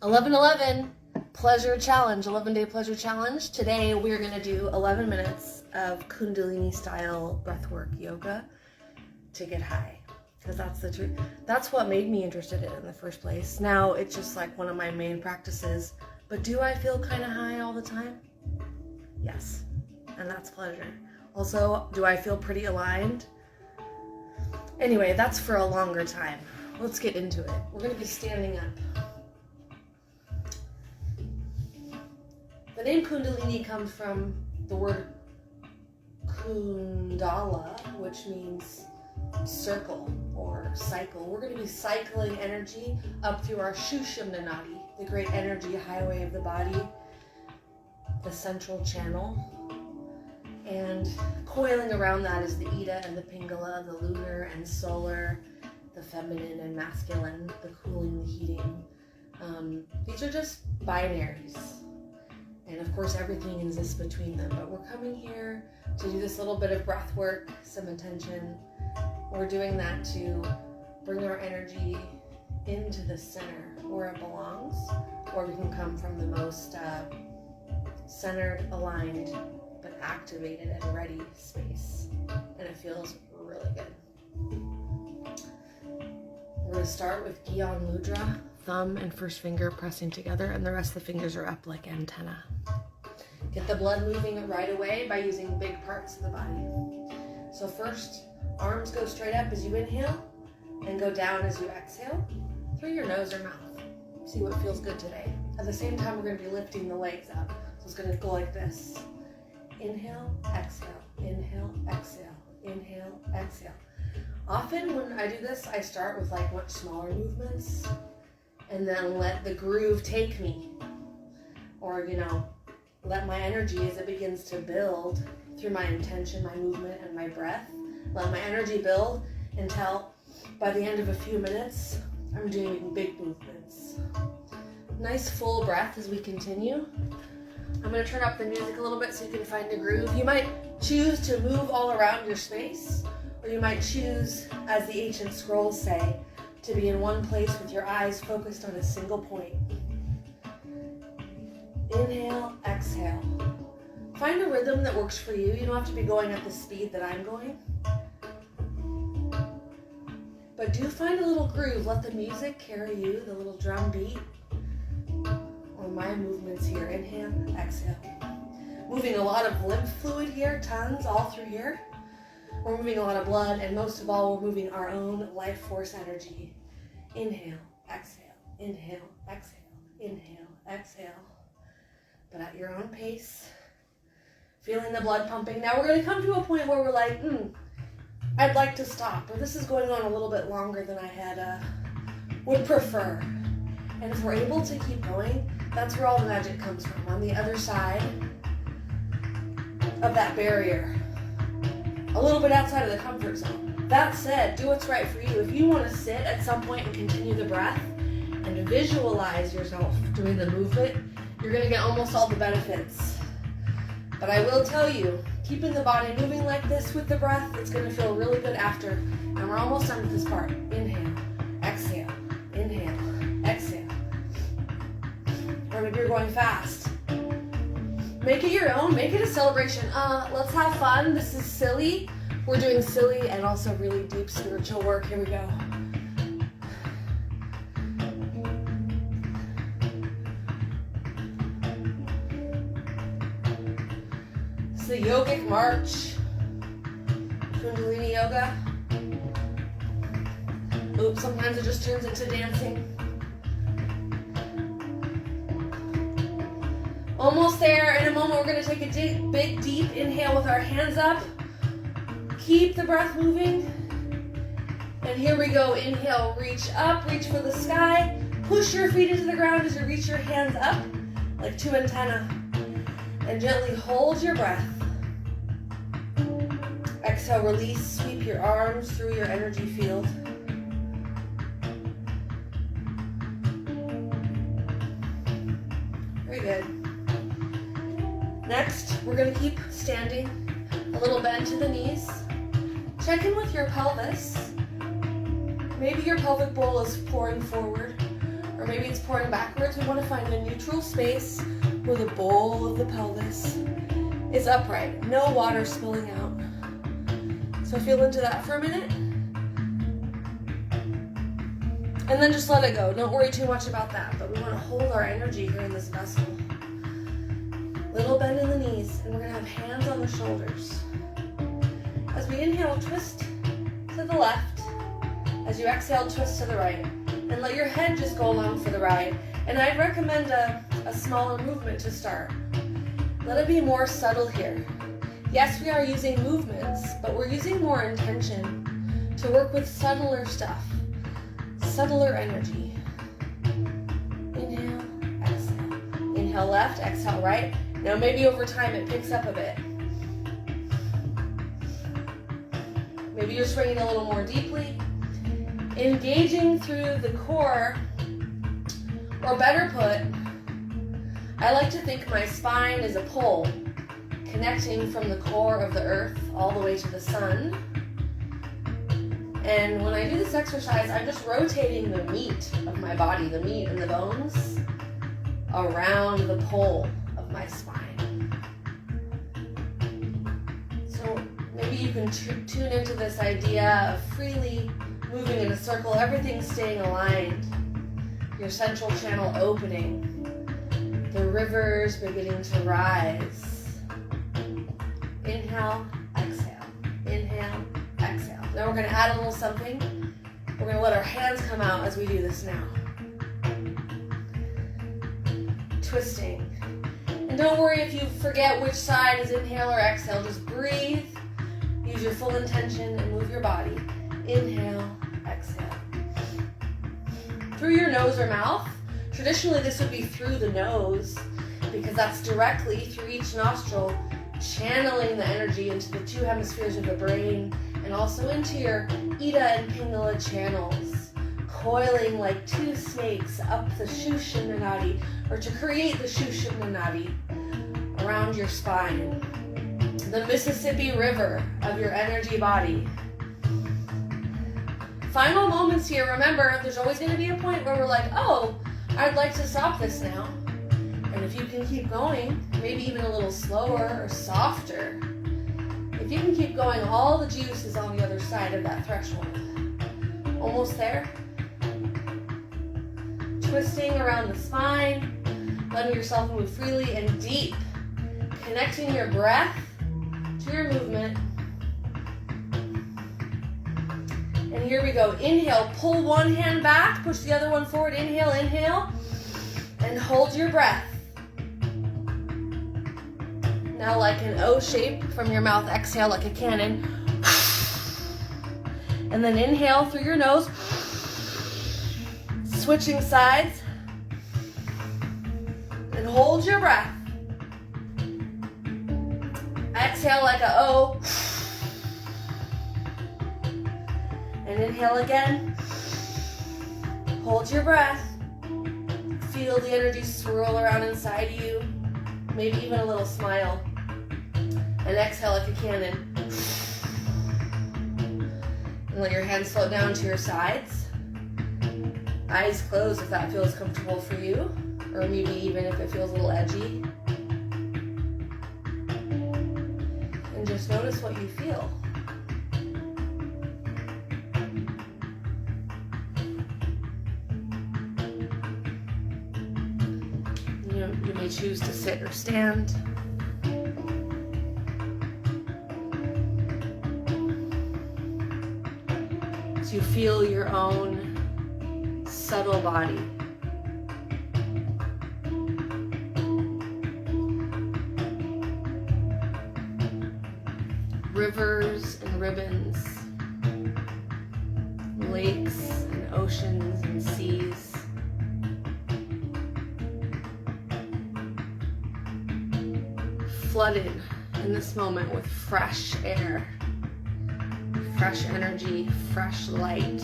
11-11 pleasure challenge, 11-day pleasure challenge. Today we're going to do 11 minutes of Kundalini style breathwork yoga to get high, because that's the truth. That's what made me interested in it in the first place. Now it's just like one of my main practices. But do I feel kind of high all the time? Yes, and that's pleasure. Also, do I feel pretty aligned? Anyway, that's for a longer time. Let's get into it. We're going to be standing up. The name Kundalini comes from the word Kundala, which means circle or cycle. We're going to be cycling energy up through our Shushumna Nadi, the great energy highway of the body, the central channel. And coiling around that is the Ida and the Pingala, the lunar and solar, the feminine and masculine, the cooling, the heating. These are just binaries. And of course, everything exists between them. But we're coming here to do this little bit of breath work, some intention. We're doing that to bring our energy into the center where it belongs, or we can come from the most centered, aligned, but activated and ready space. And it feels really good. We're going to start with Gyan Mudra, thumb and first finger pressing together, and the rest of the fingers are up like antenna. Get the blood moving right away by using big parts of the body. So first, arms go straight up as you inhale and go down as you exhale through your nose or mouth. See what feels good today. At the same time, we're going to be lifting the legs up. So it's going to go like this. Inhale, exhale, inhale, exhale, inhale, exhale. Often when I do this, I start with like much smaller movements and then let the groove take me. Or, let my energy as it begins to build through my intention, my movement, and my breath. Let my energy build until by the end of a few minutes, I'm doing big movements. Nice full breath as we continue. I'm going to turn up the music a little bit so you can find a groove. You might choose to move all around your space, or you might choose, as the ancient scrolls say, to be in one place with your eyes focused on a single point. Inhale, exhale. Find a rhythm that works for you. You don't have to be going at the speed that I'm going. But do find a little groove. Let the music carry you, the little drum beat, or my movements here. Inhale, exhale. Moving a lot of lymph fluid here, tons all through here. We're moving a lot of blood, and most of all, we're moving our own life force energy. Inhale, exhale, inhale, exhale, inhale, exhale. But at your own pace, feeling the blood pumping. Now we're going to come to a point where we're like, I'd like to stop, or this is going on a little bit longer than I had would prefer. And if we're able to keep going, that's where all the magic comes from, on the other side of that barrier. A little bit outside of the comfort zone. That said, do what's right for you. If you want to sit at some point and continue the breath and visualize yourself doing the movement, you're going to get almost all the benefits. But I will tell you, keeping the body moving like this with the breath, it's going to feel really good after. And we're almost done with this part. Inhale, exhale, inhale, exhale. Or maybe you're going fast. Make it your own. Make it a celebration. Let's have fun. This is silly. We're doing silly and also really deep spiritual work. Here we go. It's the yogic march. Kundalini yoga. Oops, sometimes it just turns into dancing. Almost there. In a moment, we're going to take a big, deep inhale with our hands up. Keep the breath moving. And here we go. Inhale, reach up, reach for the sky. Push your feet into the ground as you reach your hands up like two antennae. And gently hold your breath. Exhale, release, sweep your arms through your energy field. Very good. Next, we're going to keep standing, a little bend to the knees. Check in with your pelvis. Maybe your pelvic bowl is pouring forward, or or maybe it's pouring backwards. We want to find a neutral space where the bowl of the pelvis is upright, no water spilling out. So feel into that for a minute. And then just let it go. Don't worry too much about that, but we want to hold our energy here in this vessel. Little bend in the knees, and we're going to have hands on the shoulders. As we inhale, twist to the left. As you exhale, twist to the right. And let your head just go along for the ride. And I'd recommend a smaller movement to start. Let it be more subtle here. Yes, we are using movements, but we're using more intention to work with subtler stuff, subtler energy. Inhale, exhale. Inhale left, exhale right. Now maybe over time it picks up a bit. Maybe you're swinging a little more deeply. Engaging through the core, or better put, I like to think my spine is a pole connecting from the core of the earth all the way to the sun. And when I do this exercise, I'm just rotating the meat of my body, the meat and the bones, around the pole of my spine. So maybe you can tune into this idea of freely moving in a circle, everything staying aligned, your central channel opening, the rivers beginning to rise. Inhale, exhale. Inhale, exhale. Now we're going to add a little something. We're going to let our hands come out as we do this now. Twisting. And don't worry if you forget which side is inhale or exhale. Just breathe. Use your full intention and move your body. Inhale, exhale. Through your nose or mouth. Traditionally, this would be through the nose because that's directly through each nostril, channeling the energy into the two hemispheres of the brain and also into your Ida and Pingala channels, coiling like two snakes up the Sushumna Nadi, or to create the Sushumna Nadi around your spine, the Mississippi River of your energy body. Final moments here. Remember, there's always going to be a point where we're like, oh, I'd like to stop this now. And if you can keep going, maybe even a little slower or softer, if you can keep going, all the juice is on the other side of that threshold. Almost there. Twisting around the spine, letting yourself move freely and deep, connecting your breath to your movement. And here we go. Inhale, pull one hand back, push the other one forward. Inhale, inhale, and hold your breath. Now like an O shape from your mouth, exhale like a cannon. And then inhale through your nose. Switching sides. And hold your breath. Exhale like a O. And inhale again. Hold your breath. Feel the energy swirl around inside you. Maybe even a little smile. And exhale like a cannon. And let your hands float down to your sides. Eyes closed if that feels comfortable for you. Or maybe even if it feels a little edgy. And just notice what you feel. You may choose to sit or stand. As you feel your own subtle body. Rivers and ribbons, lakes and oceans and seas. Flooded in this moment with fresh air, fresh energy, fresh light.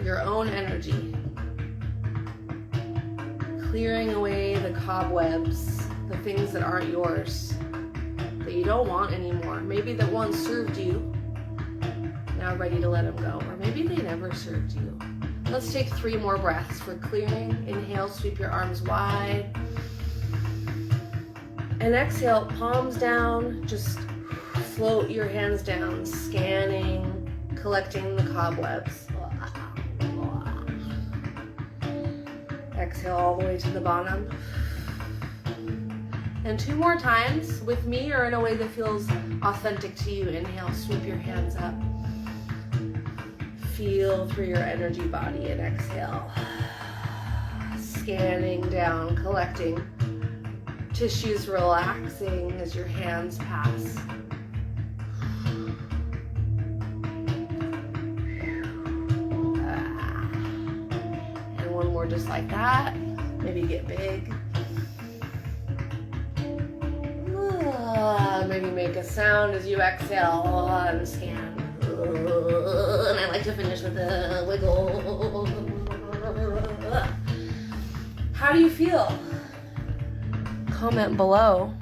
Your own energy. Clearing away the cobwebs, the things that aren't yours, that you don't want anymore. Maybe that once served you, now ready to let them go. Or maybe they never served you. Let's take 3 more breaths for clearing. Inhale, sweep your arms wide. And exhale, palms down, just float your hands down, scanning, collecting the cobwebs. Exhale all the way to the bottom. And 2 more times with me or in a way that feels authentic to you. Inhale, sweep your hands up. Feel through your energy body and exhale. Scanning down, collecting. Tissues relaxing as your hands pass. And 1 more just like that. Maybe get big. Maybe make a sound as you exhale and scan. And I like to finish with a wiggle. How do you feel? Comment below.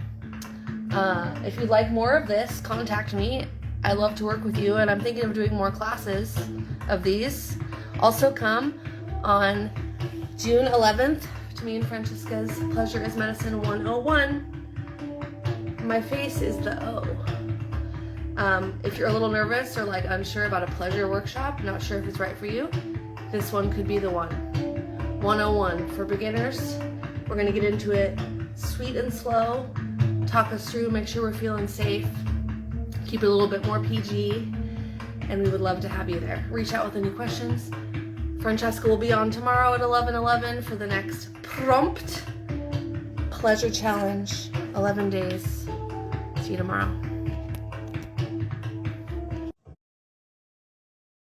If you'd like more of this, contact me. I love to work with you, and I'm thinking of doing more classes of these. Also come on June 11th to me and Francesca's Pleasure is Medicine 101. My face is the O. If you're a little nervous or like unsure about a pleasure workshop, not sure if it's right for you, this one could be the one. 101 for beginners. We're gonna get into it sweet and slow, talk us through, make sure we're feeling safe, keep it a little bit more PG, and we would love to have you there. Reach out with any questions. Francesca will be on tomorrow at 11:11 for the next prompt pleasure challenge, 11 days. See you tomorrow.